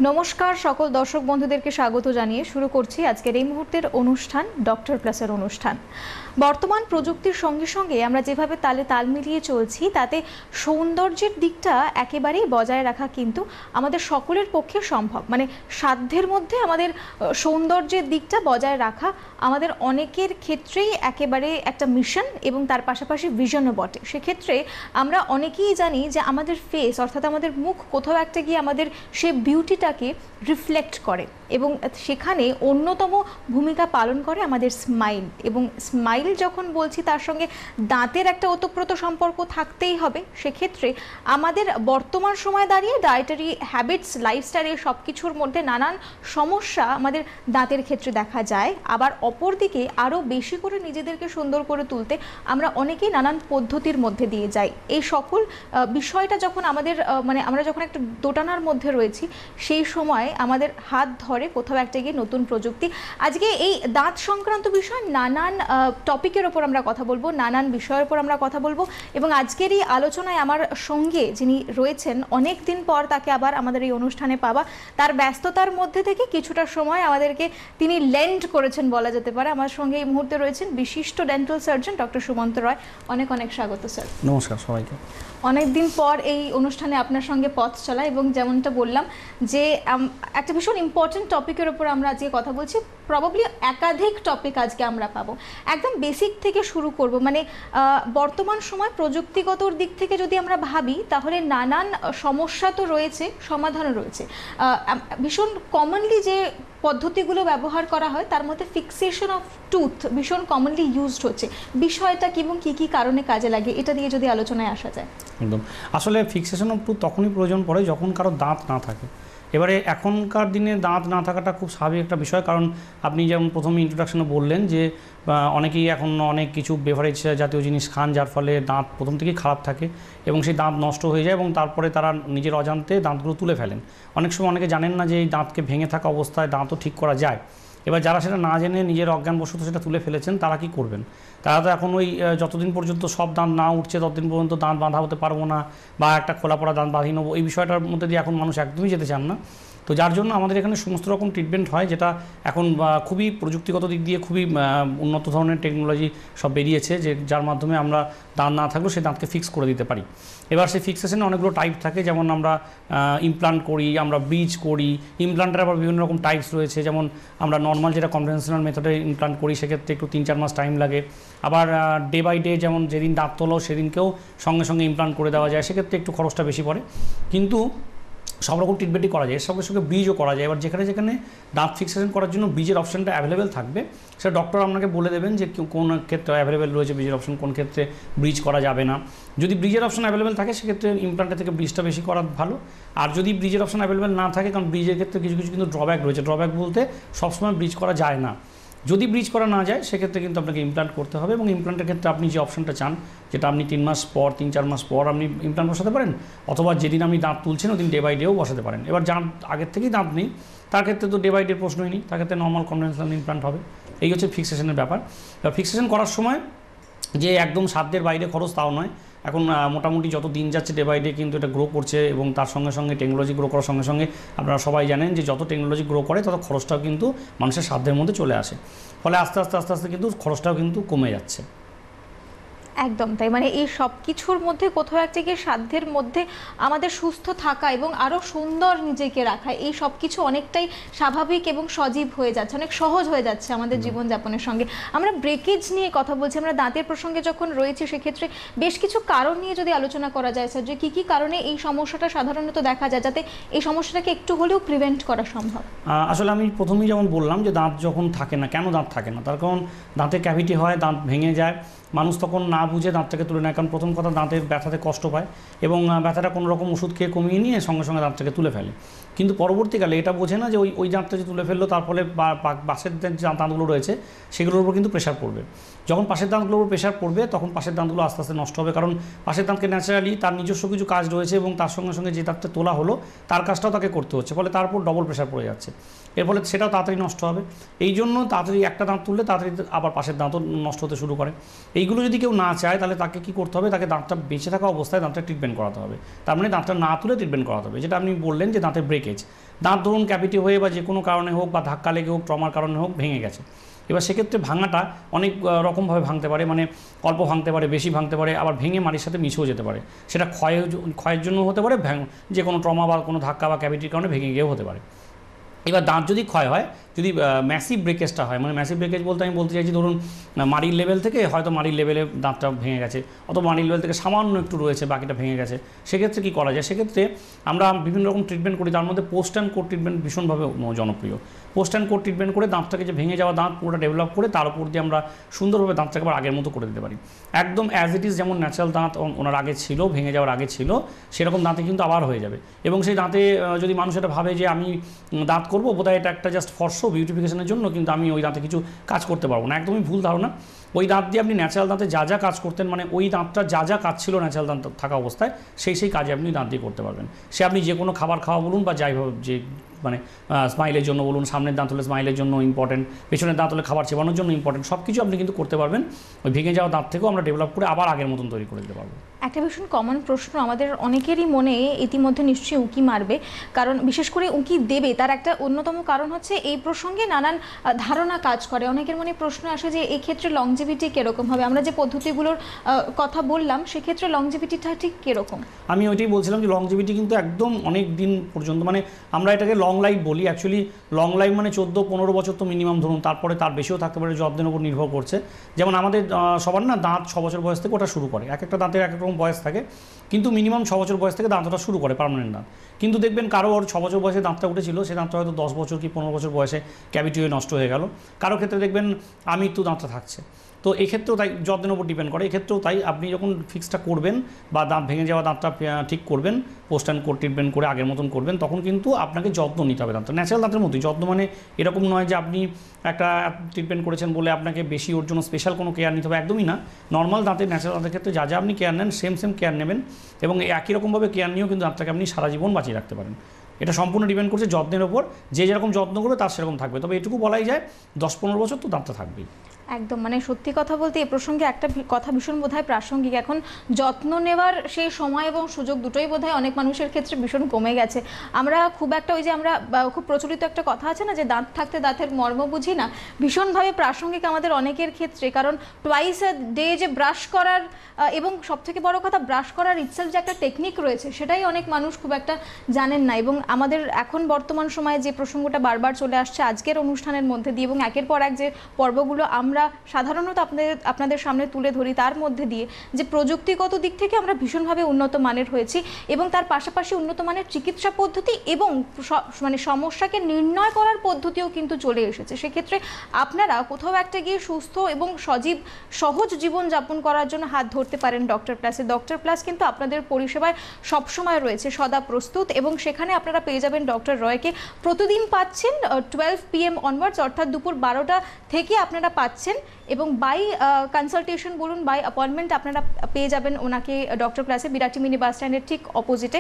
নমস্কার সকল দর্শক বন্ধুদেরকে স্বাগত জানিয়ে শুরু করছি আজকের এই মুহূর্তের অনুষ্ঠান ডক্টর প্লাসের অনুষ্ঠান। বর্তমান প্রযুক্তির সঙ্গে সঙ্গে আমরা যেভাবে তালে তাল মিলিয়ে চলছি তাতে সৌন্দর্যের দিকটা একেবারেই বজায় রাখা কিন্তু আমাদের সকলের পক্ষে সম্ভব। মানে সাধ্যের মধ্যে আমাদের সৌন্দর্যের দিকটা বজায় রাখা আমাদের অনেকের ক্ষেত্রেই একেবারে একটা মিশন এবং তার পাশাপাশি ভিশনও বটে। সেক্ষেত্রে আমরা অনেকেই জানি যে আমাদের ফেস অর্থাৎ আমাদের মুখ কোথাও একটা গিয়ে আমাদের সে বিউটিটাকে রিফ্লেক্ট করে এবং সেখানে অন্যতম ভূমিকা পালন করে আমাদের স্মাইল। এবং স্মাইল যখন বলছি তার সঙ্গে দাঁতের একটা ওতপ্রোত সম্পর্ক থাকতেই হবে। সেক্ষেত্রে আমাদের বর্তমান সময় দাঁড়িয়ে ডায়েটারি হ্যাবিটস, লাইফস্টাইল এই সব কিছুর মধ্যে নানান সমস্যা আমাদের দাঁতের ক্ষেত্রে দেখা যায়। আবার অপরদিকে আরও বেশি করে নিজেদেরকে সুন্দর করে তুলতে আমরা অনেকেই নানান পদ্ধতির মধ্যে দিয়ে যাই। এই সকল বিষয়টা যখন আমাদের আমরা যখন একটা দোটানার মধ্যে রয়েছি সেই সময় আমাদের হাত ধরে কোথাও একটা গিয়ে নতুন প্রযুক্তি। আজকে এই দাঁত সংক্রান্ত বিষয় নানান টপিকের ওপর আমরা কথা বলবো, নানান বিষয়ের ওপর আমরা কথা বলবো এবং আজকের এই আলোচনায় আমার সঙ্গে যিনি রয়েছেন, অনেক দিন পর তাকে আবার আমাদের এই অনুষ্ঠানে পাওয়া, তার ব্যস্ততার মধ্যে থেকে কিছুটা সময় আমাদেরকে তিনি লেন্ড করেছেন বলা যেতে পারে। আমার সঙ্গে এই মুহূর্তে রয়েছেন বিশিষ্ট ডেন্টাল সার্জন ডক্টর সুমন্ত রয়। অনেক অনেক স্বাগত স্যার। নমস্কার সবাইকে। অনেক দিন পর এই অনুষ্ঠানে আপনার সঙ্গে পথ চলা এবং যেমনটা বললাম যে একটা ভীষণ ইম্পর্টেন্ট টপিকের ওপর আমরা আজকে কথা বলছি। প্রবাবলি একাধিক টপিক আজকে আমরা পাবো। একদম বেসিক থেকে শুরু করব। মানে বর্তমান সময় প্রযুক্তিগত দিক থেকে যদি আমরা ভাবি তাহলে নানান সমস্যা তো রয়েছে, সমাধানও রয়েছে। ভীষণ কমনলি যে পদ্ধতিগুলো ব্যবহার করা হয় তার মধ্যে ফিক্সেশন অফ টুথ ভীষণ কমনলি ইউজড হচ্ছে। বিষয়টা কি এবং কী কী কারণে কাজে লাগে এটা দিয়ে যদি আলোচনায় আসা যায়। একদম, আসলে ফিক্সেশন অফ টুথ তখনই প্রয়োজন পড়ে যখন কারো দাঁত না থাকে। এবারে এখনকার দিনে দাঁত না থাকাটা খুব স্বাভাবিক একটা বিষয়, কারণ আপনি যেমন প্রথমে ইন্ট্রোডাকশনে বললেন যে অনেকেই এখন অনেক কিছু বেভারেজ জাতীয় জিনিস খান যার ফলে দাঁত প্রথম থেকেই খারাপ থাকে এবং সেই দাঁত নষ্ট হয়ে যায় এবং তারপরে তারা নিজের অজান্তে দাঁতগুলো তুলে ফেলেন। অনেক সময় অনেকে জানেন না যে এই দাঁতকে ভেঙে থাকা অবস্থায় দাঁতও ঠিক করা যায়। এবার যারা সেটা না জেনে নিজের অজ্ঞানবশত সেটা তুলে ফেলেছেন তারা কি করবেন? তারা তো এখন ওই যতদিন পর্যন্ত সব দাঁত না উঠছে ততদিন পর্যন্ত দাঁত বাঁধা হতে পারবো না বা একটা খোলা পড়া দাঁত বাঁধিয়ে নেবো, এই বিষয়টার মধ্যে দিয়ে এখন মানুষ একদমই যেতে চান না। তো যার জন্য আমাদের এখানে সমস্ত রকম ট্রিটমেন্ট হয়, যেটা এখন খুবই প্রযুক্তিগত দিক দিয়ে খুবই উন্নত ধরনের টেকনোলজি সব বেরিয়েছে, যে যার মাধ্যমে আমরা দাঁত না থাকলেও সেই দাঁতকে ফিক্স করে দিতে পারি। এবার সেই ফিক্সেশনে অনেকগুলো টাইপ থাকে, যেমন আমরা ইমপ্লান্ট করি, আমরা ব্রিজ করি। ইমপ্লান্টের আবার বিভিন্ন রকম টাইপস রয়েছে, যেমন আমরা নর্মাল যেটা কনভেনশনাল মেথডে ইমপ্লান্ট করি সেক্ষেত্রে একটু 3-4 মাস টাইম লাগে। আবার ডে বাই ডে যেমন যেদিন দাঁত তোলো সেদিনকেও সঙ্গে সঙ্গে ইমপ্লান্ট করে দেওয়া যায়, সেক্ষেত্রে একটু খরচটা বেশি পড়ে। কিন্তু সব রকম ট্রিটমেন্টই করা যায়, এর সঙ্গে সঙ্গে ব্রিজও করা যায়। এবার যেখানে যেখানে দাঁত ফিক্সেশন করার জন্য ব্রিজের অপশানটা অ্যাভেলেবেল থাকবে সেটা ডক্টর আপনাকে বলে দেবেন যে কোন ক্ষেত্রে অ্যাভেলেবেল রয়েছে ব্রিজের অপশন, কোন ক্ষেত্রে ব্রিজ করা যাবে না। যদি ব্রিজের অপশন অ্যাভেলেবেল থাকে সেক্ষেত্রে ইমপ্লান্টের থেকে ব্রিজটা বেশি করা ভালো। আর যদি ব্রিজের অপশন অ্যাভেলেবেল না থাকে, কারণ ব্রিজের ক্ষেত্রে কিছু কিছু কিন্তু ড্রব্যাক রয়েছে। ড্রব্যাক বলতে সবসময় ব্রিজ করা যায় না। যদি ব্রিজ করা না যায় সেক্ষেত্রে কিন্তু আপনাকে ইমপ্লান্ট করতে হবে এবং ইমপ্লান্টের ক্ষেত্রে আপনি যে অপশনটা চান, যেটা আপনি 3 মাস পর 3-4 মাস পর আপনি ইমপ্লান্ট বসাতে পারেন, অথবা যেদিন আপনি দাঁত তুলছেন ওদিন ডে বাই ডেও বসাতে পারেন। এবার যার আগের থেকেই দাঁত নেই তার ক্ষেত্রে তো ডে বাই ডে প্রশ্নই নেই, তার ক্ষেত্রে নর্মাল কনভেনশনাল ইমপ্লান্ট হবে। এই হচ্ছে ফিক্সেশনের ব্যাপার। ফিক্সেশন করার সময় যে একদম সাধ্যের বাইরে খরচ তাও নয়। এখন মোটামুটি যত দিন যাচ্ছে ডে বাই ডে কিন্তু এটা গ্রো করছে এবং তার সঙ্গে সঙ্গে টেকনোলজি গ্রো করার সঙ্গে সঙ্গে আপনারা সবাই জানেন যে যত টেকনোলজি গ্রো করে তত খরচটাও কিন্তু মানুষের সাধ্যের মধ্যে চলে আসে, ফলে আস্তে আস্তে আস্তে আস্তে কিন্তু খরচটাও কিন্তু কমে যাচ্ছে। একদম তাই। মানে এই সব কিছুর মধ্যে কোথাও একটা গিয়ে সাধ্যের মধ্যে আমাদের সুস্থ থাকা এবং আরও সুন্দর নিজেকে রাখা, এই সব কিছু অনেকটাই স্বাভাবিক এবং সজীব হয়ে যাচ্ছে, অনেক সহজ হয়ে যাচ্ছে আমাদের জীবনযাপনের সঙ্গে। আমরা ব্রেকেজ নিয়ে কথা বলছি, আমরা দাঁতের প্রসঙ্গে যখন রয়েছে সেক্ষেত্রে বেশ কিছু কারণ নিয়ে যদি আলোচনা করা যায় স্যার, যে কী কী কারণে এই সমস্যাটা সাধারণত দেখা যায়, যাতে এই সমস্যাটাকে একটু হলেও প্রিভেন্ট করা সম্ভব। আসলে আমি প্রথমেই যেমন বললাম যে দাঁত যখন থাকে না, কেন দাঁত থাকে না, তার কারণ দাঁতে ক্যাভিটি হয়, দাঁত ভেঙে যায়, মানুষ তখন না বুঝে দাঁতটাকে তুলে নেয়। কারণ প্রথম কথা দাঁতের ব্যথাতে কষ্ট পায় এবং ব্যথাটা কোনো রকম ওষুধ খেয়ে কমিয়ে নিয়ে সঙ্গে সঙ্গে দাঁতটাকে তুলে ফেলে। কিন্তু পরবর্তীকালে এটা বোঝে না যে ওই দাঁতটা যে তুলে ফেললো তার ফলে পাশের যে দাঁতগুলো রয়েছে সেগুলোর উপর কিন্তু প্রেশার পড়বে। যখন পাশের দাঁতগুলোর উপর প্রেশার পড়বে তখন পাশের দাঁতগুলো আস্তে আস্তে নষ্ট হবে, কারণ পাশের দাঁতকে ন্যাচারালি তার নিজস্ব কিছু কাজ রয়েছে এবং তার সঙ্গে সঙ্গে যে দাঁতটা তোলা হলো তার কাজটাও তাকে করতে হচ্ছে, ফলে তার উপর ডবল প্রেশার পড়ে যাচ্ছে। এর ফলে সেটাও তাড়াতাড়ি নষ্ট হবে। এই জন্য তাড়াতাড়ি একটা দাঁত তুললে তাড়াতাড়ি আবার পাশের দাঁতও নষ্ট হতে শুরু করে। এইগুলো যদি কেউ না চায় তাহলে তাকে কী করতে হবে, তাকে দাঁতটা বেঁচে থাকা অবস্থায় দাঁতটা ট্রিটমেন্ট করাতে হবে। তার মানে দাঁতটা না তুলে ট্রিটমেন্ট করাতে হবে, যেটা আপনি বললেন যে দাঁতের ব্রেকেজ। ব্রেকেজ, দাঁত ধরুন ক্যাভিটি হয়ে বা যে কোনো কারণে হোক বা ধাক্কা লেগে হোক, ট্রমার কারণে হোক ভেঙে গেছে। এবার সেক্ষেত্রে ভাঙাটা অনেক রকমভাবে ভাঙতে পারে, মানে অল্প ভাঙতে পারে, বেশি ভাঙতে পারে, আবার ভেঙে মাটির সাথে মিশেও যেতে পারে। সেটা ক্ষয়ের জন্য হতে পারে, যে কোনো ট্রমা বা কোনো ধাক্কা বা ক্যাভিটির কারণে ভেঙে গিয়েও হতে পারে। এবার দাঁত যদি ক্ষয় হয়, যদি ম্যাসিভ ব্রেকেজটা হয়, মানে ম্যাসিভ ব্রেকেজ বলতে আমি বলতে চাইছি ধরুন মাড়ির লেভেল থেকে হয়তো মাড়ির লেভেলে দাঁতটা ভেঙে গেছে, অথবা মাড়ির লেভেল থেকে সামান্য একটু রয়েছে, বাকিটা ভেঙে গেছে, সেক্ষেত্রে কী করা যায়? সেক্ষেত্রে আমরা বিভিন্ন রকম ট্রিটমেন্ট করি, তার মধ্যে পোস্ট অ্যান্ড কোর ট্রিটমেন্ট ভীষণভাবে জনপ্রিয়। পোস্ট অ্যান্ড কোর ট্রিটমেন্ট করে দাঁতটাকে যে ভেঙে যাওয়া দাঁত পুরোটা ডেভেলপ করে তার উপর দিয়ে আমরা সুন্দরভাবে দাঁতটাকে আবার আগের মতো করে দিতে পারি, একদম অ্যাজ ইট ইজ, যেমন ন্যাচারাল দাঁত ওনার আগে ছিল, ভেঙে যাওয়ার আগে ছিল, সেরকম দাঁতে কিন্তু আবার হয়ে যাবে। এবং সেই দাঁতে যদি মানুষ এটা ভাবে যে আমি দাঁত করবো, বোধহয় এটা একটা জাস্ট ফর শো, বিউটিফিকেশনের জন্য, কিন্তু আমি ওই দাঁতে কিছু কাজ করতে পারবো না, একদমই ভুল ধারণা। ওই দাঁত দিয়ে আপনি ন্যাচারাল দাঁতে যা যা কাজ করতেন, মানে ওই দাঁতটা যা যা কাজ ছিল ন্যাচারাল দাঁত থাকা অবস্থায়, সেই কাজে আপনি দাঁত দিয়ে করতে পারবেন। সে আপনি যে কোনো খাবার খাওয়া বলুন বা যাইভাবে, যে মানে স্মাইলের জন্য বলুন, সামনের দাঁত হলে স্মাইলের জন্য ইম্পর্টেন্ট, পেছনের দাঁত হলে খাবার চেবানোর জন্য ইম্পর্টেন্ট, সব কিছু আপনি কিন্তু করতে পারবেন। ওই ভেঙে যাওয়া দাঁত থেকেও আমরা ডেভেলপ করে আবার আগের মতন তৈরি করে দিতে পারবো। একটা ভীষণ কমন প্রশ্ন আমাদের অনেকেরই মনে ইতিমধ্যে নিশ্চয়ই উঁকি মারবে, কারণ বিশেষ করে উঁকি দেবে তার একটা অন্যতম কারণ হচ্ছে এই প্রসঙ্গে নানান ধারণা কাজ করে। অনেকের মনে প্রশ্ন আসে যে এই ক্ষেত্রে লংজিভিটি কীরকম হবে, আমরা যে পদ্ধতিগুলোর কথা বললাম সেক্ষেত্রে লংজিভিটিটা ঠিক কীরকম? আমি ওইটাই বলছিলাম যে লংজিভিটি কিন্তু একদম অনেক দিন পর্যন্ত, মানে আমরা এটাকে লং লাইফ বলি, অ্যাকচুয়ালি লং লাইফ মানে 14-15 বছর তো মিনিমাম ধরুন, তারপরে তার বেশিও থাকতে পারে, যত্নের উপর নির্ভর করছে। যেমন আমাদের সবার না দাঁত 6 বছর বয়স থেকে ওটা শুরু করে, এক একটা দাঁতের এক এক রকম বয়স থাকে, কিন্তু মিনিমাম 6 বছর বয়স থেকে দাঁতটা শুরু করে পার্মানেন্ট দাঁত। কিন্তু দেখবেন কারো ওর 6 বছর বয়সে দাঁতটা উঠেছিল, সে দাঁতটা হয়তো 10 বছর কি 15 বছর বয়সে ক্যাভিটি হয়ে নষ্ট হয়ে গেল। কারো ক্ষেত্রে দেখবেন আমৃত্যু দাঁতটা থাকছে। তো এক্ষেত্রেও তাই যত্নের উপর ডিপেন্ড করে। এক্ষেত্রেও তাই আপনি যখন ফিক্সটা করবেন বা দাঁত ভেঙে যাওয়া দাঁতটা ঠিক করবেন, পোস্ট অ্যান্ড কোর ট্রিটমেন্ট করে আগের মতন করবেন, তখন কিন্তু আপনাকে যত্ন নিতে হবে দাঁতটা, ন্যাচারাল দাঁতের মতোই যত্ন। মানে এরকম নয় যে আপনি একটা ট্রিটমেন্ট করেছেন বলে আপনাকে বেশি ওর জন্য স্পেশাল কোনো কেয়ার নিতে হবে, একদমই না। নর্মাল দাঁতের ন্যাচারাল দাঁতের ক্ষেত্রে যা যা আপনি কেয়ার নেন সেম কেয়ার নেবেন, এবং একই রকমভাবে কেয়ার নিয়েও কিন্তু দাঁতটাকে আপনি সারা জীবন বাঁচিয়ে রাখতে পারেন। এটা সম্পূর্ণ ডিপেন্ড করছে যত্নের ওপর, যে যেরকম যত্ন করবে তার সেরকম থাকবে। তবে এটুকু বলাই যায় 10-15 বছর তো দাঁতটা থাকবেই। একদম, মানে সত্যি কথা বলতে এই প্রসঙ্গে একটা কথা ভীষণ বোধহয় প্রাসঙ্গিক। এখন যত্ন নেওয়ার সেই সময় এবং সুযোগ দুটোই বোধহয় অনেক মানুষের ক্ষেত্রে ভীষণ কমে গেছে। আমরা খুব একটা ওই যে আমরা খুব প্রচলিত একটা কথা আছে না যে দাঁত থাকতে দাঁতের মর্ম বুঝি না, ভীষণভাবে প্রাসঙ্গিক আমাদের অনেকের ক্ষেত্রে। কারণ টুয়াইস আ ডে যে ব্রাশ করার এবং সবথেকে বড় কথা ব্রাশ করার ইটসেলফ যে একটা টেকনিক রয়েছে সেটাই অনেক মানুষ খুব একটা জানেন না। এবং আমাদের এখন বর্তমান সময়ে যে প্রসঙ্গটা বারবার চলে আসছে আজকের অনুষ্ঠানের মধ্যে দিয়ে, এবং একের পর এক যে পর্বগুলো আমরা সাধারণত আপনাদের সামনে তুলে ধরি তার মধ্যে দিয়ে, যে প্রযুক্তিগত দিক থেকে আমরা ভীষণভাবে উন্নত মানের হয়েছি, এবং তার পাশাপাশি উন্নত মানের চিকিৎসা পদ্ধতি এবং মানে সমস্যাকে নির্ণয় করার পদ্ধতিও কিন্তু চলে এসেছে। সেক্ষেত্রে আপনারা কোথাও একটা গিয়ে সুস্থ এবং সজীব সহজ জীবনযাপন করার জন্য হাত ধরতে পারেন ডক্টর প্লাসে। ডক্টর প্লাস কিন্তু আপনাদের পরিষেবায় সবসময় রয়েছে সদা প্রস্তুত, এবং সেখানে আপনারা পেয়ে যাবেন ডক্টর রয়কে। প্রতিদিন পাচ্ছেন 12 PM অনওয়ার্ডস, অর্থাৎ দুপুর 12টা থেকে আপনারা পাচ্ছেন, এবং বাই কনসালটেশন বলুন, বাই অ্যাপয়েন্টমেন্ট আপনারা পেয়ে যাবেন ওনাকে ডক্টর প্লাসে, বিরাটি মিনি বাস স্ট্যান্ডের ঠিক অপোজিটে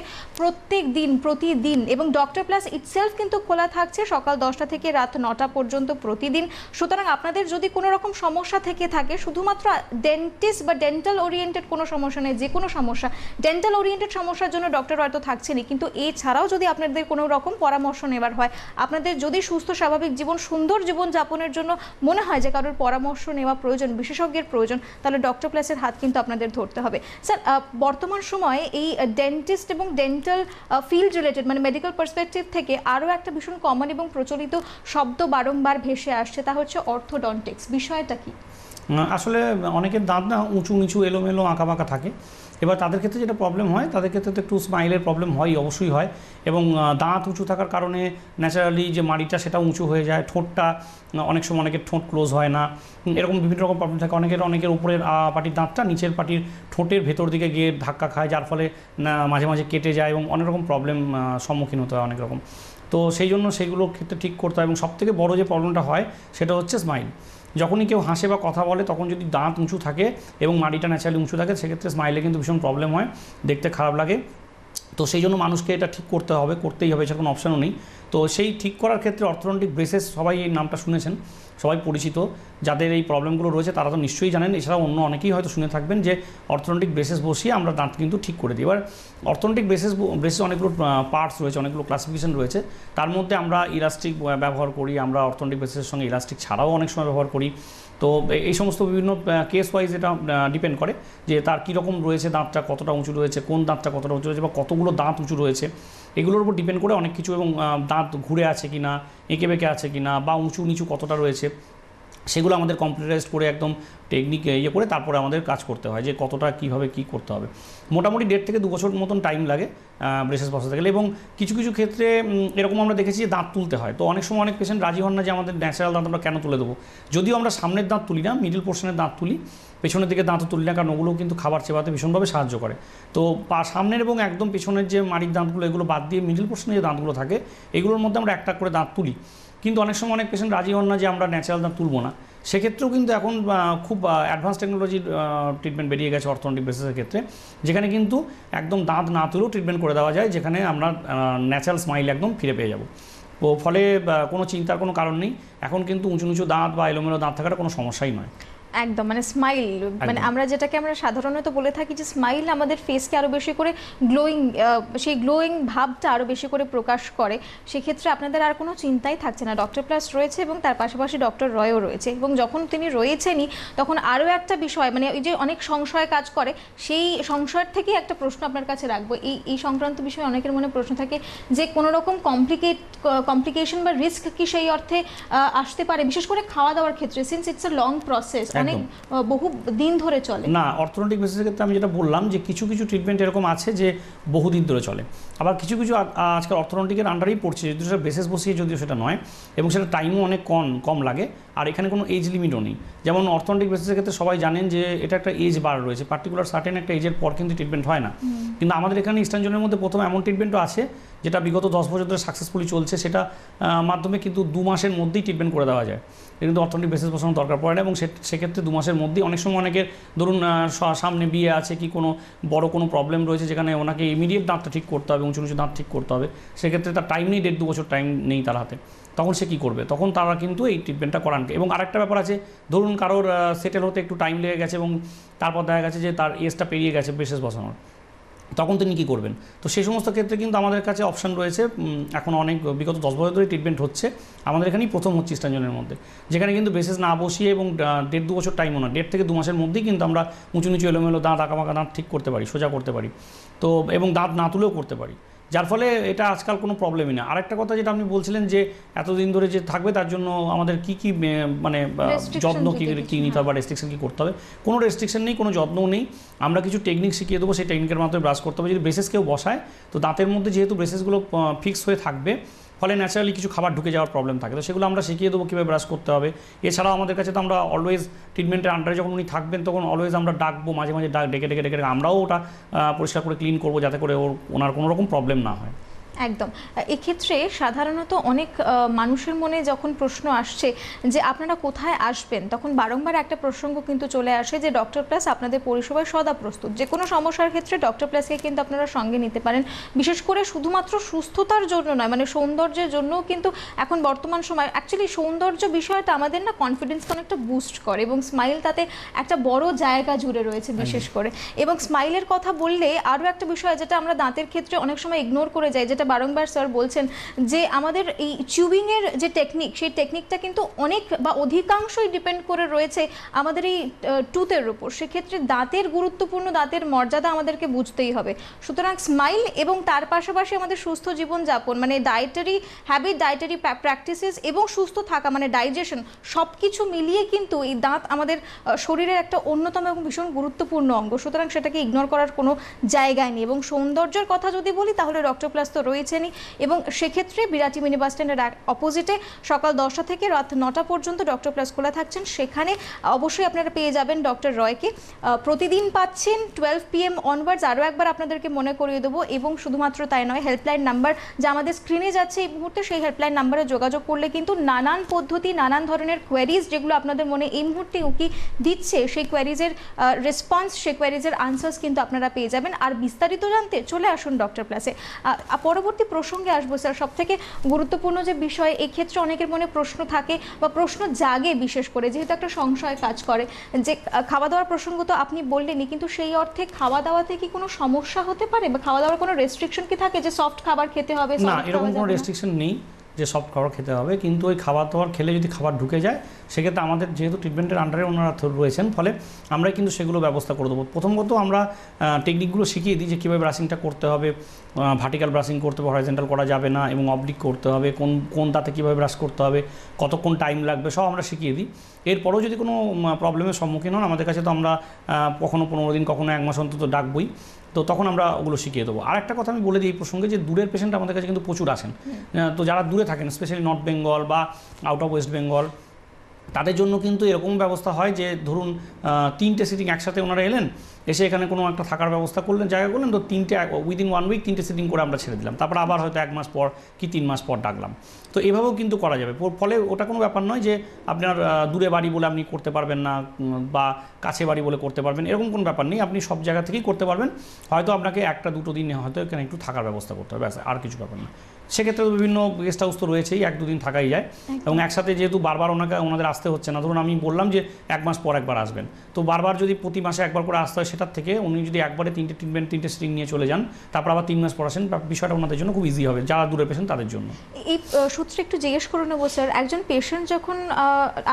প্রতিদিন। এবং ডক্টর প্লাস ইটসেলফ কিন্তু খোলা থাকছে সকাল 10টা থেকে রাত 9টা পর্যন্ত প্রতিদিন। সুতরাং আপনাদের যদি কোনো রকম সমস্যা থেকে থাকে, শুধুমাত্র ডেন্টিস্ট বা ডেন্টাল ওরিয়েন্টেড কোনো সমস্যা নেই, যে কোনো সমস্যা, ডেন্টাল ওরিয়েন্টেড সমস্যার জন্য ডক্টর হয়তো থাকছেনই, কিন্তু এছাড়াও যদি আপনাদের কোনো রকম পরামর্শ নেবার হয়, আপনাদের যদি সুস্থ স্বাভাবিক জীবন, সুন্দর জীবন যাপনের জন্য মনে হয় যে কারোর পরামর্শ নেওয়া প্রয়োজন, বিশেষজ্ঞের প্রয়োজন, তাহলে ডক্টর প্লাসের হাত কিন্তু আপনাদের ধরতে হবে। স্যার, বর্তমান সময়ে এই ডেন্টিস্ট এবং ডেন্টাল ফিল্ড রিলেটেড মানে মেডিকেল পার্সপেক্টিভ থেকে আরও একটা ভীষণ কমন এবং প্রচলিত শব্দ বারংবার ভেসে আসছে, তা হচ্ছে অর্থোডন্টিক্স। বিষয়টা কি? আসলে অনেকের দাঁত না উঁচু নিচু এলোমেলো আঁকা বাঁকা থাকে। এবার তাদের ক্ষেত্রে যেটা প্রবলেম হয়, তাদের ক্ষেত্রে তো একটু স্মাইলের প্রবলেম হয়, অবশ্যই হয়। এবং দাঁত উঁচু থাকার কারণে ন্যাচারালি যে মাড়িটা সেটা উঁচু হয়ে যায়, ঠোঁটটা অনেক সময় অনেকের ঠোঁট ক্লোজ হয় না, এরকম বিভিন্ন রকম প্রবলেম থাকে। অনেকের উপরের পাটির দাঁতটা নিচের পাটির ঠোঁটের ভেতর দিকে গিয়ে ধাক্কা খায়, যার ফলে মাঝে মাঝে কেটে যায়, এবং অনেক রকম প্রবলেম সম্মুখীন হতে হয় অনেক রকম। তো সেই জন্য সেইগুলো ক্ষেত্রে ঠিক করতে হয়। এবং সবথেকে বড় যে প্রবলেমটা হয় সেটা হচ্ছে স্মাইল। যখনই কেউ হাসে বা কথা বলে তখন যদি দাঁত উঁচু থাকে এবং মাড়িটা ন্যাচারালি উঁচু থাকে, সেক্ষেত্রে স্মাইলে কিন্তু ভীষণ প্রবলেম হয়, দেখতে খারাপ লাগে। তো সেই জন্য মানুষকে এটা ঠিক করতে হবে, করতেই হবে, সেটা কোনো অপশানও নেই। তো সেই ঠিক করার ক্ষেত্রে অর্থোডন্টিক ব্রেসেস, সবাই এই নামটা শুনেছেন, সবাই পরিচিত, যাদের এই প্রবলেমগুলো রয়েছে তারা তো নিশ্চয়ই জানেন, এছাড়াও অন্য অনেকেই হয়তো শুনে থাকবেন যে অর্থোডন্টিক ব্রেসেস বসিয়ে আমরা দাঁত কিন্তু ঠিক করে দিই। এবার অর্থোডন্টিক ব্রেসেস অনেকগুলো পার্টস রয়েছে, অনেকগুলো ক্লাসিফিকেশন রয়েছে। তার মধ্যে আমরা ইলাস্টিক ব্যবহার করি, আমরা অর্থোডন্টিক ব্রেসেসের সঙ্গে ইলাস্টিক ছাড়াও অনেক সময় ব্যবহার করি। তো এই সমস্ত বিভিন্ন কেস ওয়াইজ এটা ডিপেন্ড করে যে তার কীরকম রয়েছে, দাঁতটা কতটা উঁচু রয়েছে, কোন দাঁতটা কতটা উঁচু রয়েছে বা কতগুলো দাঁত উঁচু রয়েছে, এগুলোর উপর ডিপেন্ড করে অনেক কিছু। এবং দাঁত ঘুরে আছে কি না, এঁকে বেঁকে আছে কি না, বা উঁচু নিচু কতটা রয়েছে, সেগুলো আমাদের কম্পিউটারাইজড করে একদম টেকনিক করে তারপরে আমাদের কাজ করতে হয় যে কতটা কীভাবে কী করতে হবে। মোটামুটি 1.5 থেকে 2 বছর মতন টাইম লাগে ব্রেসেস বসাতে গেলে। এবং কিছু কিছু ক্ষেত্রে এরকম আমরা দেখেছি যে দাঁত তুলতে হয়। তো অনেক সময় অনেক পেশেন্ট রাজি হন না যে আমাদের ন্যাচারাল দাঁত আমরা কেন তুলে দেবো। যদিও আমরা সামনের দাঁত তুলি না, মিডল পোর্শনের দাঁত তুলি, পেছনের দিকে দাঁতও তুলি না, কারণ ওগুলোও কিন্তু খাবার চেবাতে ভীষণভাবে সাহায্য করে। তো সামনের এবং একদম পেছনের যে মাড়ির দাঁতগুলো, এগুলো বাদ দিয়ে মিডল পোর্শনে যে দাঁতগুলো থাকে, এগুলোর মধ্যে আমরা একটা করে দাঁত তুলি। কিন্তু অনেক সময় অনেক পেশেন্ট রাজি হন না যে আমরা ন্যাচারাল দাঁত তুলবো না। সেক্ষেত্রেও কিন্তু এখন খুব অ্যাডভান্স টেকনোলজির ট্রিটমেন্ট বেরিয়ে গেছে অর্থোডন্টিক ব্রেসেসের ক্ষেত্রে, যেখানে কিন্তু একদম দাঁত না তুলেও ট্রিটমেন্ট করে দেওয়া যায়, যেখানে আমরা ন্যাচারাল স্মাইল একদম ফিরে পেয়ে যাব। তো ফলে কোনো চিন্তার কোনো কারণ নেই। এখন কিন্তু উঁচু নিচু দাঁত বা এলোমেলো দাঁত থাকাটা কোনো সমস্যাই নয়। একদম, মানে স্মাইল, মানে আমরা যেটাকে আমরা সাধারণত বলে থাকি যে স্মাইল আমাদের ফেসকে আরও বেশি করে গ্লোয়িং, সেই গ্লোয়িং ভাবটা আরও বেশি করে প্রকাশ করে। সেক্ষেত্রে আপনাদের আর কোনো চিন্তাই থাকছে না। ডক্টর প্লাস রয়েছে এবং তার পাশাপাশি ডক্টর রয়ও রয়েছে, এবং যখন তিনি রয়েছেনই তখন আরও একটা বিষয়, মানে ওই যে অনেক সংশয় কাজ করে, সেই সংশয়ের থেকেই একটা প্রশ্ন আপনার কাছে রাখবো। এই সংক্রান্ত বিষয়ে অনেকের মনে প্রশ্ন থাকে যে কোনো রকম কমপ্লিকেশন বা রিস্ক কি সেই অর্থে আসতে পারে, বিশেষ করে খাওয়া দাওয়ার ক্ষেত্রে, since it's a long process, অনেক বহু দিন ধরে চলে। না, অর্থোডন্টিক ব্রেসেসের ক্ষেত্রে আমি যেটা বললাম যে কিছু কিছু ট্রিটমেন্ট এরকম আছে যে বহুদিন ধরে চলে, আবার কিছু কিছু আজকাল অর্থোডন্টিকের আন্ডারেই পড়ছে, যদিও সেটা ব্রেসেস বসিয়ে যদিও সেটা নয়, এবং সেটা টাইমও অনেক কম লাগে, আর এখানে কোনো এজ লিমিটও নেই। যেমন অর্থোডন্টিক ব্রেসেসের ক্ষেত্রে সবাই জানেন যে এটা একটা এজ বার রয়েছে, পার্টিকুলার সার্টেন একটা এজের পর কিন্তু ট্রিটমেন্ট হয় না। কিন্তু আমাদের এখানে ইস্টার্ন জোনের মধ্যে প্রথম এমন ট্রিটমেন্টও আছে যেটা বিগত 10 বছর ধরে সাকসেসফুলি চলছে, সেটা মাধ্যমে কিন্তু 2 মাসের মধ্যেই ট্রিটমেন্ট করে দেওয়া যায়। কিন্তু অর্থোডন্টিক ব্রেসেস বসানোর দরকার পড়ে না, এবং সেক্ষেত্রে 2 মাসের মধ্যেই, অনেক সময় অনেকের ধরুন সামনে বিয়ে আছে কি কোনো বড় কোনো প্রবলেম রয়েছে যেখানে ওনাকে ইমিডিয়েট দাঁতটা ঠিক করতে হবে, উঁচু নিচু দাঁত ঠিক করতে হবে, সেক্ষেত্রে তার টাইম নেই, 1.5-2 বছর টাইম নেই তার হাতে, তখন সে কী করবে? তখন তারা কিন্তু এই ট্রিটমেন্টটা করান। এবং আরেকটা ব্যাপার আছে, ধরুন কারোর সেটেল হতে একটু টাইম লেগে গেছে এবং তারপর দেখা গেছে যে তার এজটা পেরিয়ে গেছে ব্রেসেস বসানোর, তখন তিনি কী করবেন? তো সেই সমস্ত ক্ষেত্রে কিন্তু আমাদের কাছে অপশান রয়েছে। এখন অনেক বিগত 10 বছর ধরে ট্রিটমেন্ট হচ্ছে, আমাদের এখানেই প্রথম হচ্ছে ইস্টার্ন জোনের মধ্যে, যেখানে কিন্তু ব্রেসেস না বসিয়ে এবং 1.5-2 বছর টাইমও না, 1.5 থেকে 2 মাসের মধ্যেই কিন্তু আমরা উঁচু নিচু এলোমেলো দাঁত, আঁকাবাঁকা দাঁত ঠিক করতে পারি, সোজা করতে পারি, তো এবং দাঁত না তুলেও করতে পারি, যার ফলে এটা আজকাল কোনো প্রবলেমই না। আরেকটা কথা যেটা আপনি বলছিলেন যে এতদিন ধরে যে থাকবে তার জন্য আমাদের কী কী মানে যত্ন কী নিতে হবে বা রেস্ট্রিকশন কী করতে হবে, কোনো রেস্ট্রিকশন নেই, কোনো যত্নও নেই। আমরা কিছু টেকনিক শিখিয়ে দেবো, সেই টেকনিকের মাধ্যমে ব্রাশ করতে হবে। যদি ব্রেসেস কেউ বসায়, তো দাঁতের মধ্যে যেহেতু ব্রেসেসগুলো ফিক্স হয়ে থাকবে, ফলে ন্যাচারালি কিছু খাবার ঢুকে যাওয়ার প্রবলেম থাকে, তো সেগুলো আমরা শিখিয়ে দেবো কীভাবে ব্রাশ করতে হবে। এছাড়াও আমাদের কাছে তো আমরা অলওয়েজ ট্রিটমেন্টের আন্ডারে যখন উনি থাকবেন তখন অলওয়েজ আমরা ডাকবো, মাঝে মাঝে ডেকে আমরাও ওটা পরিষ্কার করে ক্লিন করবো, যাতে করে ওনার কোনো রকম প্রবলেম না হয়। একদম। এক্ষেত্রে সাধারণত অনেক মানুষের মনে যখন প্রশ্ন আসছে যে আপনারা কোথায় আসবেন, তখন বারংবার একটা প্রসঙ্গ কিন্তু চলে আসে যে ডক্টর প্লাস আপনাদের পরিষেবায় সদা প্রস্তুত। যে কোনো সমস্যার ক্ষেত্রে ডক্টর প্লাসকে কিন্তু আপনারা সঙ্গে নিতে পারেন, বিশেষ করে শুধুমাত্র সুস্থতার জন্য নয়, মানে সৌন্দর্যের জন্যও কিন্তু এখন বর্তমান সময় অ্যাকচুয়ালি সৌন্দর্য বিষয়টা আমাদের না কনফিডেন্সকে অনেকটা বুস্ট করে, এবং স্মাইল তাতে একটা বড় জায়গা জুড়ে রয়েছে বিশেষ করে। এবং স্মাইলের কথা বললে আরও একটা বিষয় যেটা আমরা দাঁতের ক্ষেত্রে অনেক সময় ইগনোর করে যাই, যেটা বারংবার স্যার বলছেন যে আমাদের এই চিউইংয়ের যে টেকনিক, সেই টেকনিকটা কিন্তু অনেক বা অধিকাংশই ডিপেন্ড করে রয়েছে আমাদের এই টুথের উপর। সেক্ষেত্রে দাঁতের গুরুত্বপূর্ণ, দাঁতের মর্যাদা আমাদেরকে বুঝতেই হবে। সুতরাং স্মাইল এবং তার পাশাপাশি আমাদের সুস্থ জীবনযাপন, মানে ডায়েটারি হ্যাবিট, ডায়েটারি প্র্যাকটিসেস এবং সুস্থ থাকা মানে ডাইজেশন, সব কিছু মিলিয়ে কিন্তু এই দাঁত আমাদের শরীরের একটা অন্যতম এবং ভীষণ গুরুত্বপূর্ণ অঙ্গ। সুতরাং সেটাকে ইগনোর করার কোনো জায়গায় নেই। এবং সৌন্দর্যের কথা যদি বলি তাহলে ডক্টর প্লাস তো রয়েছেনই, এবং সেক্ষেত্রে বিরাটি মিনি বাস স্ট্যান্ডের অপোজিটে সকাল 10টা থেকে রাত 9টা পর্যন্ত ডক্টর প্লাস খোলা থাকছেন। সেখানে অবশ্যই আপনারা পেয়ে যাবেন ডক্টর রয়কে। প্রতিদিন পাচ্ছেন 12 PM অনওয়ার্ডস। আরও একবার আপনাদেরকে মনে করিয়ে দেবো, এবং শুধুমাত্র তাই নয়, হেল্পলাইন নাম্বার যা আমাদের স্ক্রিনে যাচ্ছে এই মুহূর্তে, সেই হেল্পলাইন নাম্বারে যোগাযোগ করলে কিন্তু নানান পদ্ধতি, নানান ধরনের কোয়ারিজ যেগুলো আপনাদের মনে এই মুহূর্তে উকি দিচ্ছে, সেই কোয়ারিজের রেসপন্স, সেই কোয়ারিজের আনসার্স কিন্তু আপনারা পেয়ে যাবেন। আর বিস্তারিত জানতে চলে আসুন ডক্টর প্লাসে। পরবর্তী প্রসঙ্গে আসবো স্যার। সবথেকে গুরুত্বপূর্ণ যে বিষয়, এক্ষেত্রে অনেকের মনে প্রশ্ন থাকে বা প্রশ্ন জাগে, বিশেষ করে যেহেতু একটা সংশয় কাজ করে যে খাওয়া দাওয়ার প্রসঙ্গ তো আপনি বললেনই, কিন্তু সেই অর্থে খাওয়া দাওয়াতে কি কোনো সমস্যা হতে পারে বা খাওয়া দাওয়ার কোনো রেস্ট্রিকশন কি থাকে যে সফট খাবার খেতে হবে? না, এরকম কোনো রেস্ট্রিকশন নেই যে সফট খাবার খেতে হবে, কিন্তু ওই খাবার দাবার খেলে যদি খাবার ঢুকে যায় সেক্ষেত্রে আমাদের যেহেতু ট্রিটমেন্টের আন্ডারে ওনারা রয়েছেন, ফলে আমরা কিন্তু সেগুলো ব্যবস্থা করে দেবো। প্রথমত আমরা টেকনিকগুলো শিখিয়ে দিই যে কীভাবে ব্রাশিংটা করতে হবে। ভার্টিক্যাল ব্রাশিং করতে হবে, হরাইজন্টাল করা যাবে না, এবং অবলিক করতে হবে, কোন দাঁতে কীভাবে ব্রাশ করতে হবে, কতক্ষণ টাইম লাগবে, সব আমরা শিখিয়ে দিই। এরপরেও যদি কোনো প্রবলেমের সম্মুখীন হন আমাদের কাছে, তো আমরা কখনো 15 দিন, কখনো 1 মাস অন্তত ডাকবই, তো তখন আমরা ওগুলো শিখিয়ে দেবো। আর একটা কথা আমি বলে দিই এই প্রসঙ্গে, যে দূরের পেশেন্ট আমাদের কাছে কিন্তু প্রচুর আসেন। তো যারা দূরে থাকেন, স্পেশালি নর্থ বেঙ্গল বা আউট অফ ওয়েস্ট বেঙ্গল, তাদের জন্য কিন্তু এরকম ব্যবস্থা হয় যে ধরুন 3টে সিটিং একসাথে ওনারা এলেন, এসে এখানে কোনো একটা থাকার ব্যবস্থা করলেন, জায়গা করলেন, তো 3টে উইদিন 1 উইক 3টে সিটিং করে আমরা ছেড়ে দিলাম, তারপর আবার হয়তো 1 মাস পর কি 3 মাস পর ডাকলাম। তো এভাবেও কিন্তু করা যাবে। ফলে ওটা কোনো ব্যাপার নয় যে আপনার দূরে বাড়ি বলে আপনি করতে পারবেন না, বা কাছে বাড়ি বলে করতে পারবেন, এরকম কোনো ব্যাপার নেই। আপনি সব জায়গা থেকেই করতে পারবেন। হয়তো আপনাকে 1-2 দিন হয়তো এখানে একটু থাকার ব্যবস্থা করতে হবে, আর কিছু ব্যাপার না। সেক্ষেত্রে বিভিন্ন গেস্ট হাউস তো রয়েছেই, 1-2 দিন থাকাই যায়। এবং একসাথে যেহেতু বারবার ওনাদের আসতে হচ্ছে না, ধরুন আমি বললাম যে 1 মাস পর একবার আসবেন, তো বারবার যদি প্রতি মাসে একবার করে আসতে হয়, সেটার থেকে উনি যদি একবারে 3টে ট্রিটমেন্ট 3টে সিটিং নিয়ে চলে যান, তারপর আবার 3 মাস পর আসেন, বিষয়টা ওনাদের জন্য খুব ইজি হবে, যারা দূরে পেশেন্ট তাদের জন্য। এই সূত্রে একটু জিজ্ঞেস করে নেবো স্যার, একজন পেশেন্ট যখন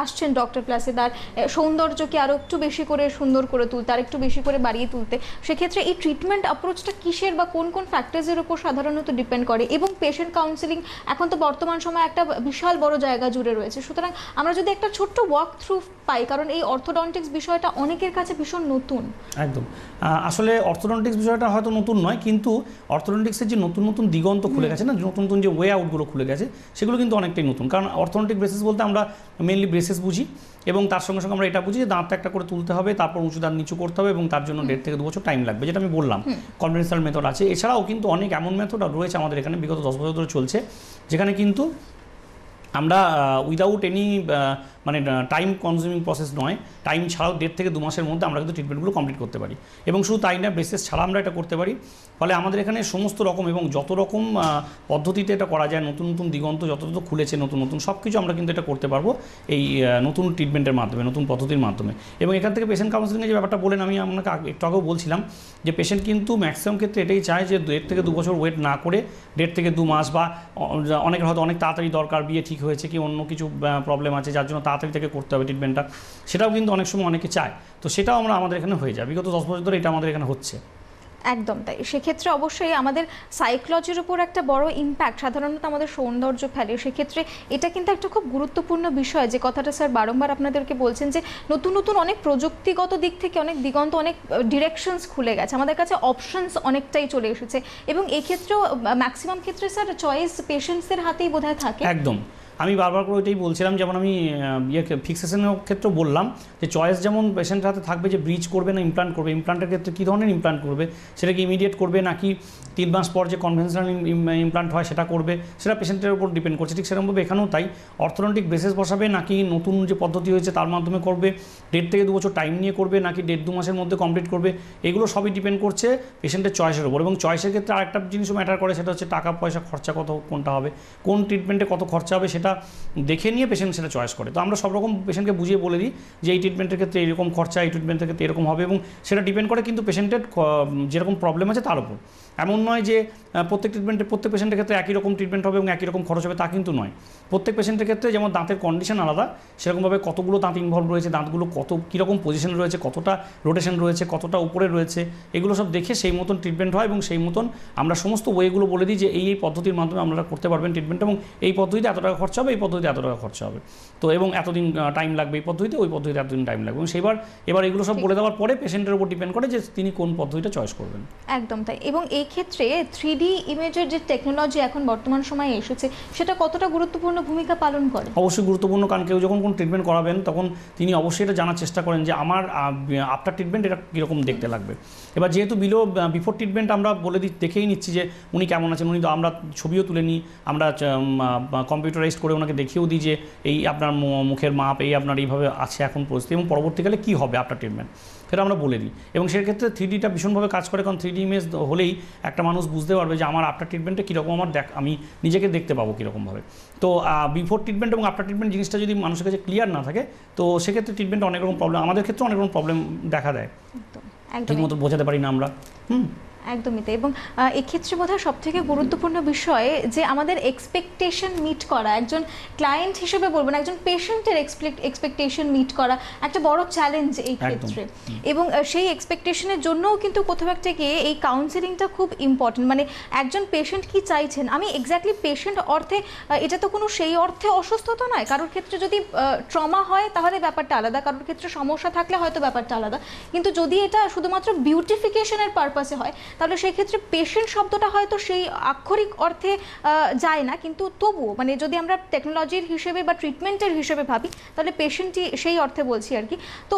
আসছেন ডক্টর প্লাসে, তার সৌন্দর্যকে আরও একটু বেশি করে সুন্দর করে তুলতে, আর একটু বেশি করে বাড়িয়ে তুলতে, সেক্ষেত্রে এই ট্রিটমেন্ট অ্যাপ্রোচটা কিসের বা কোন কোন ফ্যাক্টরসের উপর সাধারণত ডিপেন্ড করে? এবং পেশেন্ট কাউন্সেলিং এখন তো বর্তমান সময় একটা বিশাল বড় জায়গা জুড়ে রয়েছে, সুতরাং আমরা যদি একটা ছোট্ট ওয়াক থ্রু পাই, কারণ এই অর্থোডন্টিক্স বিষয়টা অনেকের কাছে ভীষণ নতুন। একদম, আসলে অর্থোডন্টিক্স বিষয়টা হয়তো নতুন নয়, কিন্তু অর্থোডন্টিক্সের যে নতুন নতুন দিগন্ত খুলে গেছে না, নতুন নতুন যে ওয়ে আউটগুলো খুলে গেছে, সেগুলো কিন্তু অনেকটাই নতুন। কারণ অর্থোডন্টিক ব্রেসেস বলতে আমরা মেনলি ব্রেসেস বুঝি, এবং তার সঙ্গে সঙ্গে আমরা এটা বুঝি যে দাঁতটা একটা করে তুলতে হবে, তারপর উঁচু দাঁত নিচু করতে হবে, এবং তার জন্য 1.5 থেকে 2 বছর টাইম লাগবে, যেটা আমি বললাম। কনভেনশনাল মেথড আছে, এছাড়াও কিন্তু অনেক এমন মেথড রয়েছে আমাদের এখানে, বিগত 10 বছর ধরে চলছে, যেখানে কিন্তু আমরা উইদাউট এনি মানে টাইম কনজিউমিং প্রসেস নয়, টাইম ছাড়াও 1.5 থেকে 2 মাসের মধ্যে আমরা কিন্তু ট্রিটমেন্টগুলো কমপ্লিট করতে পারি। এবং শুধু তাই না, ব্রেসেস ছাড়া আমরা এটা করতে পারি। ফলে আমাদের এখানে সমস্ত রকম এবং যত রকম পদ্ধতিতে এটা করা যায়, নতুন নতুন দিগন্ত যত খুলেছে, নতুন নতুন সব কিছু আমরা কিন্তু এটা করতে পারবো এই নতুন ট্রিটমেন্টের মাধ্যমে, নতুন পদ্ধতির মাধ্যমে। এবং এখান থেকে পেশেন্ট কাউন্সেলিংয়ের যে ব্যাপারটা বলেন, আমি আপনাকে একটু আগেও বলছিলাম যে পেশেন্ট কিন্তু ম্যাক্সিমাম ক্ষেত্রে এটাই চায় যে 1.5 থেকে 2 বছর ওয়েট না করে 1.5 থেকে 2 মাস, বা অনেকের হয়তো অনেক তাড়াতাড়ি দরকার, বিয়ে ঠিক হয়েছে কি অন্য কিছু প্রবলেম আছে যার জন্য তাড়াতাড়ি থেকে করতে হবে ট্রিটমেন্টটা, সেটাও কিন্তু অনেক সময় অনেকে চায়। তো সেটাও আমাদের এখানে হয়ে যায়, বিগত 10 বছর ধরে এটা আমাদের এখানে হচ্ছে। একদম তাই। সেক্ষেত্রে অবশ্যই আমাদের সাইকোলজির উপর একটা বড় ইম্প্যাক্ট সাধারণত আমাদের সৌন্দর্য ফেলে। সেক্ষেত্রে এটা কিন্তু একটা খুব গুরুত্বপূর্ণ বিষয়, যে কথাটা স্যার বারংবার আপনাদেরকে বলছেন, যে নতুন নতুন অনেক প্রযুক্তিগত দিক থেকে অনেক দিগন্ত, অনেক ডিরেকশনস খুলে গেছে, আমাদের কাছে অপশনস অনেকটাই চলে এসেছে, এবং এক্ষেত্রেও ম্যাক্সিমাম ক্ষেত্রে স্যার চয়েস পেশেন্টসদের হাতেই বোধহয় থাকে। একদম, আমি বারবার করে ওইটাই বলছিলাম, যেমন আমি ফিক্সেশনের ক্ষেত্রে বললাম যে চয়েস যেমন পেশেন্টের হাতে থাকবে, যে ব্রিজ করবে না ইমপ্লান্ট করবে, ইমপ্লান্টের ক্ষেত্রে কী ধরনের ইমপ্লান্ট করবে, সেটা কি ইমিডিয়েট করবে নাকি 3 মাস পর যে কনভেনশনাল ইমপ্লান্ট হয় সেটা করবে, সেটা পেশেন্টের উপর ডিপেন্ড করছে। ঠিক সেরকমভাবে এখানেও তাই, অর্থোডন্টিক ব্রেসেস বসাবে নাকি নতুন যে পদ্ধতি হয়েছে তার মাধ্যমে করবে, 1.5 থেকে 2 বছর টাইম নিয়ে করবে নাকি 1.5-2 মাসের মধ্যে কমপ্লিট করবে, এগুলো সবই ডিপেন্ড করছে পেশেন্টের চয়েসের উপর। এবং চয়েসের ক্ষেত্রে আরেকটা জিনিসও ম্যাটার করে, সেটা হচ্ছে টাকা পয়সা খরচা কোনটা হবে, কোন ট্রিটমেন্টে কত খরচা হবে, সেটা দেখে নিয়ে পেশেন্ট সেটা চয়েস করে। তো আমরা সব রকম পেশেন্টকে বুঝিয়ে বলে দিই যে এই ট্রিটমেন্টের ক্ষেত্রে এরকম খরচা, এই ট্রিটমেন্টের ক্ষেত্রে এরকম হবে, এবং সেটা ডিপেন্ড করে কিন্তু পেশেন্টের যেরকম প্রবলেম আছে তার উপর। এমন নয় যে প্রত্যেক পেশেন্টের ক্ষেত্রে একই রকম ট্রিটমেন্ট হবে এবং একই রকম খরচ হবে, তা কিন্তু নয়। প্রত্যেক পেশেন্টের ক্ষেত্রে যেমন দাঁতের কন্ডিশন আলাদা, সেরকমভাবে কতগুলো দাঁত ইনভলভ রয়েছে, দাঁতগুলো কীরকম পজিশন রয়েছে, কতটা রোটেশন রয়েছে, কতটা উপরে রয়েছে, এগুলো সব দেখে সেই মতন ট্রিটমেন্ট হয়, এবং সেই মতন আমরা সমস্ত ওয়েগুলো বলে দিই যে এই পদ্ধতির মাধ্যমে আপনারা করতে পারবেন ট্রিটমেন্ট, এবং এই পদ্ধতিতে এত টাকা খরচা খরচা হবে, এই পদ্ধতিতে এত টাকা খরচা হবে, তো এবং এতদিন টাইম লাগবে এই পদ্ধতিতে, ওই পদ্ধতিতে এতদিন টাইম লাগবে, এবং এবার এগুলো সব বলে দেওয়ার পরে পেশেন্টের উপর ডিপেন্ড করে যে তিনি কোন পদ্ধতিটা চয়েস করবেন। একদম তাই। এবং এই ক্ষেত্রে 3D ইমেজের যে টেকনোলজি এখন বর্তমান সময়ে এসেছে সেটা কতটা গুরুত্বপূর্ণ ভূমিকা পালন করে? অবশ্যই গুরুত্বপূর্ণ, কারণ কেউ যখন কোনো ট্রিটমেন্ট করাবেন তখন তিনি অবশ্যই এটা জানার চেষ্টা করেন যে আমার আফটার ট্রিটমেন্ট এটা কীরকম দেখতে লাগবে। এবার যেহেতু বিফোর ট্রিটমেন্ট আমরা দেখেই নিচ্ছি যে উনি কেমন আছেন, উনি তো আমরা ছবিও তুলে নিই, আমরা কম্পিউটারাইজড করে ওনাকে দেখিয়েও দিই যে এই আপনার মুখের মাপ, এই আপনার এইভাবে আছে এখন পরিস্থিতি, এবং পরবর্তীকালে কী হবে আফটার ট্রিটমেন্ট সেটা আমরা বলে দিই। এবং সেক্ষেত্রে 3Dটা ভীষণভাবে কাজ করে, কারণ 3D ইমেজ হলেই একটা মানুষ বুঝতে পারবে যে আমার আফটার ট্রিটমেন্টে কীরকম আমি নিজেকে দেখতে পাবো কীরকমভাবে। তো বিফোর ট্রিটমেন্ট এবং আফটার ট্রিটমেন্ট জিনিসটা যদি মানুষের কাছে ক্লিয়ার না থাকে, তো সেক্ষেত্রে ট্রিটমেন্টে অনেক রকম প্রবলেম, আমাদের ক্ষেত্রে অনেক রকম প্রবলেম দেখা দেয়, ঠিকমতো বোঝাতে পারি না আমরা। একদমই তাই। এবং এক্ষেত্রে বোধহয় সবথেকে গুরুত্বপূর্ণ বিষয় যে আমাদের এক্সপেকটেশন মিট করা, একজন ক্লায়েন্ট হিসেবে বলবো না, একজন পেশেন্টের এক্সপেকটেশন মিট করা একটা বড় চ্যালেঞ্জ এই ক্ষেত্রে। এবং সেই এক্সপেকটেশনের জন্যও কিন্তু কোথাও একটা গিয়ে এই কাউন্সেলিংটা খুব ইম্পর্টেন্ট। মানে একজন পেশেন্ট কি চাইছেন, আমি এক্স্যাক্টলি পেশেন্ট অর্থে এটা তো কোনো সেই অর্থে অসুস্থতা নয়, কারোর ক্ষেত্রে যদি ট্রমা হয় তাহলে ব্যাপারটা আলাদা, কারোর ক্ষেত্রে সমস্যা থাকলে হয়তো ব্যাপারটা আলাদা, কিন্তু যদি এটা শুধুমাত্র বিউটিফিকেশনের পারপাসে হয় তাহলে সেই ক্ষেত্রে পেশেন্ট শব্দটা হয়তো সেই আক্ষরিক অর্থে যায় না, কিন্তু তবুও মানে যদি আমরা টেকনোলজির হিসেবে বা ট্রিটমেন্টের হিসেবে ভাবি তাহলে পেশেন্টই সেই অর্থে বলছি আর কি। তো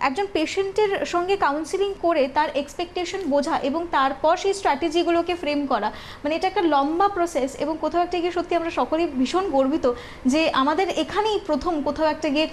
একজন পেশেন্টের সঙ্গে কাউন্সিলিং করে তার এক্সপেকটেশন বোঝা এবং তারপর সেই স্ট্র্যাটেজিগুলোকে ফ্রেম করা, মানে এটা একটা লম্বা প্রসেস। এবং কোথাও একটা গিয়ে সত্যি আমরা সকলেই ভীষণ গর্বিত যে আমাদের এখানেই প্রথম কোথাও একটা গিয়ে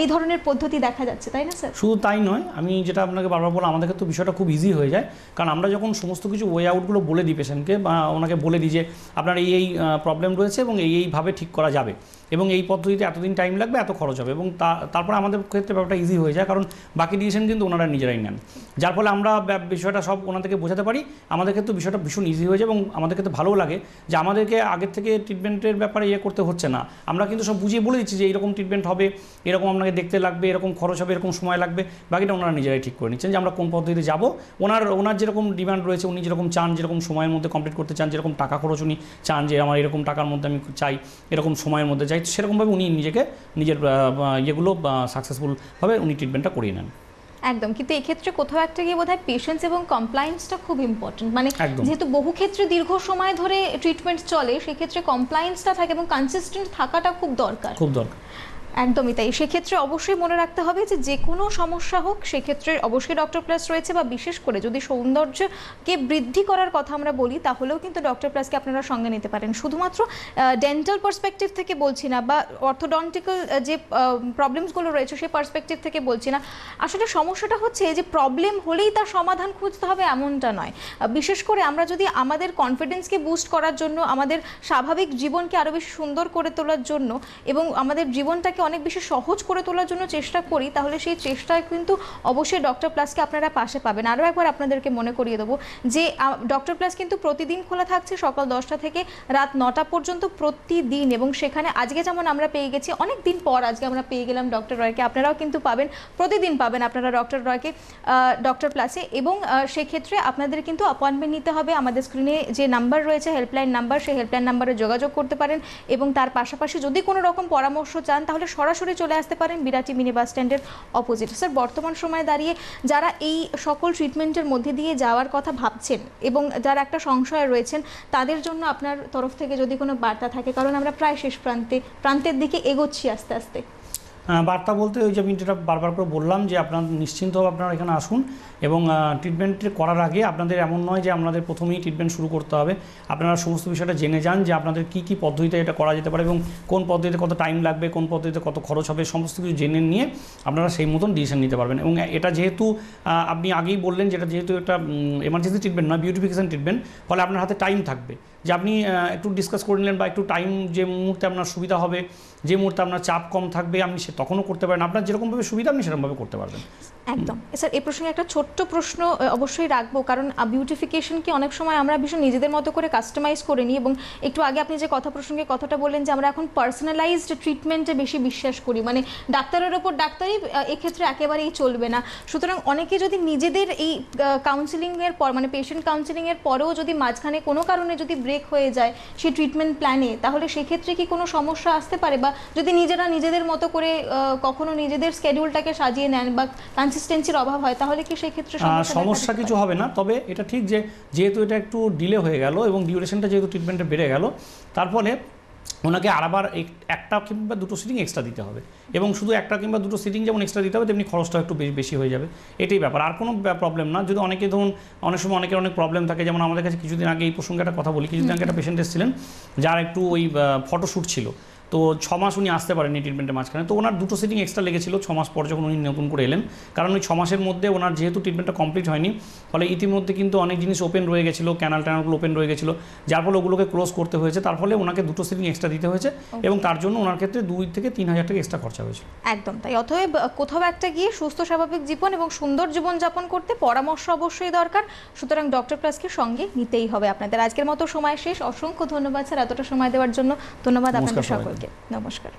এই ধরনের পদ্ধতি দেখা যাচ্ছে, তাই না স্যার? শুধু তাই নয়, আমি যেটা আপনাকে বারবার বললাম, আমাদের ক্ষেত্রে বিষয়টা খুব ইজি হয়ে যায়, কারণ আমরা যখন সমস্ত কিছু ওয়ে আউটগুলো বলে দিই পেশেন্টকে, বা ওনাকে বলে দিই যে আপনার এই প্রবলেম রয়েছে এবং এইভাবে ঠিক করা যাবে, এবং এই পদ্ধতিতে এতদিন টাইম লাগবে, এত খরচ হবে, এবং তারপরে আমাদের ক্ষেত্রে ব্যাপারটা ইজি হয়ে যায়, কারণ বাকি ডিসিশন কিন্তু ওনারা নিজেরাই নেন, যার ফলে আমরা বিষয়টা সব ওনাদেরকে বোঝাতে পারি। আমাদের ক্ষেত্রে বিষয়টা ভীষণ ইজি হয়ে যায়, এবং আমাদের ক্ষেত্রে ভালোও লাগে যে আমাদেরকে আগের থেকে ট্রিটমেন্টের ব্যাপারে করতে হচ্ছে না, আমরা কিন্তু সব বুঝিয়ে বলে দিচ্ছি যে এইরকম ট্রিটমেন্ট হবে, এরকম আপনাকে দেখতে লাগবে, এরকম খরচ হবে, এরকম সময় লাগবে, বাকিটা ওনারা নিজেরাই ঠিক করে নিচ্ছেন যে আমরা কোন পদ্ধতিতে যাবো। ওনার যেরকম ডিমান্ড রয়েছে, উনি যেরকম চান, যেরকম সময়ের মধ্যে কমপ্লিট করতে চান, যেরকম টাকা খরচ উনি চান যে আমার এরকম টাকার মধ্যে আমি চাই, এরকম সময়ের মধ্যে চাই, সেরকমভাবে উনি নিজের ইয়েগুলো সাকসেসফুলভাবে উনি ট্রিটমেন্টটা করিয়ে নেন। একদম। কিন্তু এই ক্ষেত্রে কোথাও একটা গিয়ে বোধহয় পেশেন্স এবং কমপ্লায়েন্সটা খুব ইম্পর্টেন্ট। মানে যেহেতু বহু ক্ষেত্রে দীর্ঘ সময় ধরে ট্রিটমেন্ট চলে, সেক্ষেত্রে কমপ্লায়েন্সটা থাকে এবং কনসিস্টেন্ট থাকাটা খুব দরকার। একদমই তাই। সেক্ষেত্রে অবশ্যই মনে রাখতে হবে যে কোনো সমস্যা হোক সেক্ষেত্রে অবশ্যই ডক্টর প্লাস রয়েছে, বা বিশেষ করে যদি সৌন্দর্যকে বৃদ্ধি করার কথা আমরা বলি তাহলেও কিন্তু ডক্টর প্লাসকে আপনারা সঙ্গে নিতে পারেন। শুধুমাত্র ডেন্টাল পার্সপেক্টিভ থেকে বলছি না, বা অর্থোডন্টিক্যাল যে প্রবলেমসগুলো রয়েছে সেই পার্সপেক্টিভ থেকে বলছি না। আসলে সমস্যাটা হচ্ছে যে প্রবলেম হলেই তার সমাধান খুঁজতে হবে এমনটা নয়। বিশেষ করে আমরা যদি আমাদের কনফিডেন্সকে বুস্ট করার জন্য, আমাদের স্বাভাবিক জীবনকে আরও বেশি সুন্দর করে তোলার জন্য এবং আমাদের জীবনটাকে অনেক বেশি সহজ করে তোলার জন্য চেষ্টা করি, তাহলে সেই চেষ্টায় কিন্তু অবশ্যই ডক্টর প্লাসকে আপনারা পাশে পাবেন। আরও একবার আপনাদেরকে মনে করিয়ে দেবো যে ডক্টর প্লাস কিন্তু প্রতিদিন খোলা থাকছে সকাল 10টা থেকে রাত 9টা পর্যন্ত প্রতিদিন। এবং সেখানে আজকে যেমন আমরা পেয়ে গেছি, অনেক দিন পর আজকে আমরা পেয়ে গেলাম ডক্টর রয়কে, আপনারাও কিন্তু পাবেন, প্রতিদিন পাবেন আপনারা ডক্টর রয়কে ডক্টর প্লাসে। এবং সেক্ষেত্রে আপনাদের কিন্তু অ্যাপয়েন্টমেন্ট নিতে হবে। আমাদের স্ক্রিনে যে নাম্বার রয়েছে হেল্পলাইন নাম্বার, সেই হেল্পলাইন নাম্বারে যোগাযোগ করতে পারেন। এবং তার পাশাপাশি যদি কোনো রকম পরামর্শ চান তাহলে সরাসরি চলে আসতে পারেন বিরাটি মিনি বাস স্ট্যান্ডের অপোজিট। স্যার, বর্তমান সময়ে দাঁড়িয়ে যারা এই সকল ট্রিটমেন্টের মধ্যে দিয়ে যাওয়ার কথা ভাবছেন এবং যারা একটা সংশয় রয়েছেন, তাদের জন্য আপনার তরফ থেকে যদি কোনো বার্তা থাকে, কারণ আমরা প্রায় শেষ প্রান্তের দিকে এগোচ্ছি আস্তে আস্তে। বার্তা বলতে ওই যে আমি যেটা বারবার করে বললাম যে আপনারা নিশ্চিন্তভাবে আপনারা এখানে আসুন, এবং ট্রিটমেন্ট করার আগে আপনাদের এমন নয় যে আপনাদের প্রথমেই ট্রিটমেন্ট শুরু করতে হবে। আপনারা সমস্ত বিষয়টা জেনে যান যে আপনাদের কী পদ্ধতিতে এটা করা যেতে পারে, এবং কোন পদ্ধতিতে কত টাইম লাগবে, কোন পদ্ধতিতে কত খরচ হবে, সমস্ত কিছু জেনে নিয়ে আপনারা সেই মতন ডিসিশন নিতে পারবেন। এবং এটা যেহেতু আপনি আগেই বললেন যেটা যেহেতু একটা এমার্জেন্সি ট্রিটমেন্ট নয়, বিউটিফিকেশন ট্রিটমেন্ট, ফলে আপনার হাতে টাইম থাকবে যে আপনি একটু ডিসকাস করে নিলেন, বা একটু টাইম যে মুহূর্তে আপনার সুবিধা হবে, যে মুহূর্তে আপনার চাপ কম থাকবে, আপনি তখনও করতে পারেন। আপনার যেরকমভাবে সুবিধা আপনি সেরকমভাবে করতে পারবেন। একদম স্যার, এই প্রসঙ্গে একটা ছোট্ট প্রশ্ন অবশ্যই রাখবো, কারণ বিউটিফিকেশনকে অনেক সময় আমরা ভীষণ নিজেদের মতো করে কাস্টমাইজ করে নিই, এবং একটু আগে আপনি যে প্রসঙ্গে কথাটা বললেন যে আমরা এখন পার্সোনালাইজড ট্রিটমেন্টে বেশি বিশ্বাস করি, মানে ডাক্তারের ওপর ডাক্তারই এক্ষেত্রে একেবারেই চলবে না। সুতরাং অনেকে যদি নিজেদের এই কাউন্সিলিংয়ের পর, মানে পেশেন্ট কাউন্সিলিংয়ের পরেও যদি মাঝখানে কোনো কারণে যদি ব্রেক হয়ে যায় সেই ট্রিটমেন্ট প্ল্যানে, তাহলে সেক্ষেত্রে কি কোনো সমস্যা আসতে পারে? বা যদি নিজেরা নিজেদের মতো করে কখনো নিজেদের স্কেডিউলটাকে সাজিয়ে নেন বা কনসিস্টেন্সির অভাব হয়, তাহলে কি সেই ক্ষেত্রে সমস্যা কিছু হবে না। তবে এটা ঠিক যে যেহেতু এটা একটু ডিলে হয়ে গেল এবং ডিউরেশনটা যেহেতু ট্রিটমেন্টে বেড়ে গেল, তারপরে ওনাকে আবার একটা কিংবা দুটো সিটিং এক্সট্রা দিতে হবে, এবং শুধু একটা কিংবা দুটো সিটিং যেমন এক্সট্রা দিতে হবে তেমনি খরচটা একটু বেশি হয়ে যাবে, এটাই ব্যাপার, আর কোনো প্রবলেম না। যদি অনেকে ধরুন অনেক সময় অনেকের অনেক প্রবলেম থাকে, যেমন আমাদের কাছে কিছুদিন আগে এই প্রসঙ্গে একটা কথা বলি, কিছুদিন আগে একটা পেশেন্ট এসেছিলেন যার একটু ওই ফটোশ্যুট ছিল, তো 6 মাস উনি আসতে পারেননি ট্রিটমেন্টের মাঝখানে, তো ওনার দুটো সিটিং এক্সট্রা লেগেছিল 6 মাস পর যখন উনি নতুন করে এলেন, কারণ ওই 6 মাসের মধ্যে ওনার যেহেতু ট্রিটমেন্টটা কমপ্লিট হয়নি, ফলে ইতিমধ্যে কিন্তু অনেক জিনিস ওপেন রয়ে গেছিলো, ট্যানালগুলো ওপেন রয়ে গেছিলো, যার ফলে ওগুলোকে ক্লোজ করতে হয়েছে, তার ফলে ওনাকে দুটো সিটিং এক্সট্রা দিতে হয়েছে, এবং তার জন্য ওনার ক্ষেত্রে 2 থেকে 3 হাজার টাকা এক্সট্রা খরচা হয়েছে। একদম তাই। অতএব কোথাও একটা গিয়ে সুস্থ স্বাভাবিক জীবন এবং সুন্দর জীবন যাপন করতে পরামর্শ অবশ্যই দরকার, সুতরাং ডক্টর প্লাসকে সঙ্গে নিতেই হবে আপনাদের। আজকের মতো সময় শেষ, অসংখ্য ধন্যবাদ স্যার এতটা সময় দেওয়ার জন্য। ধন্যবাদ আপনাদের সকলকে, নমস্কার।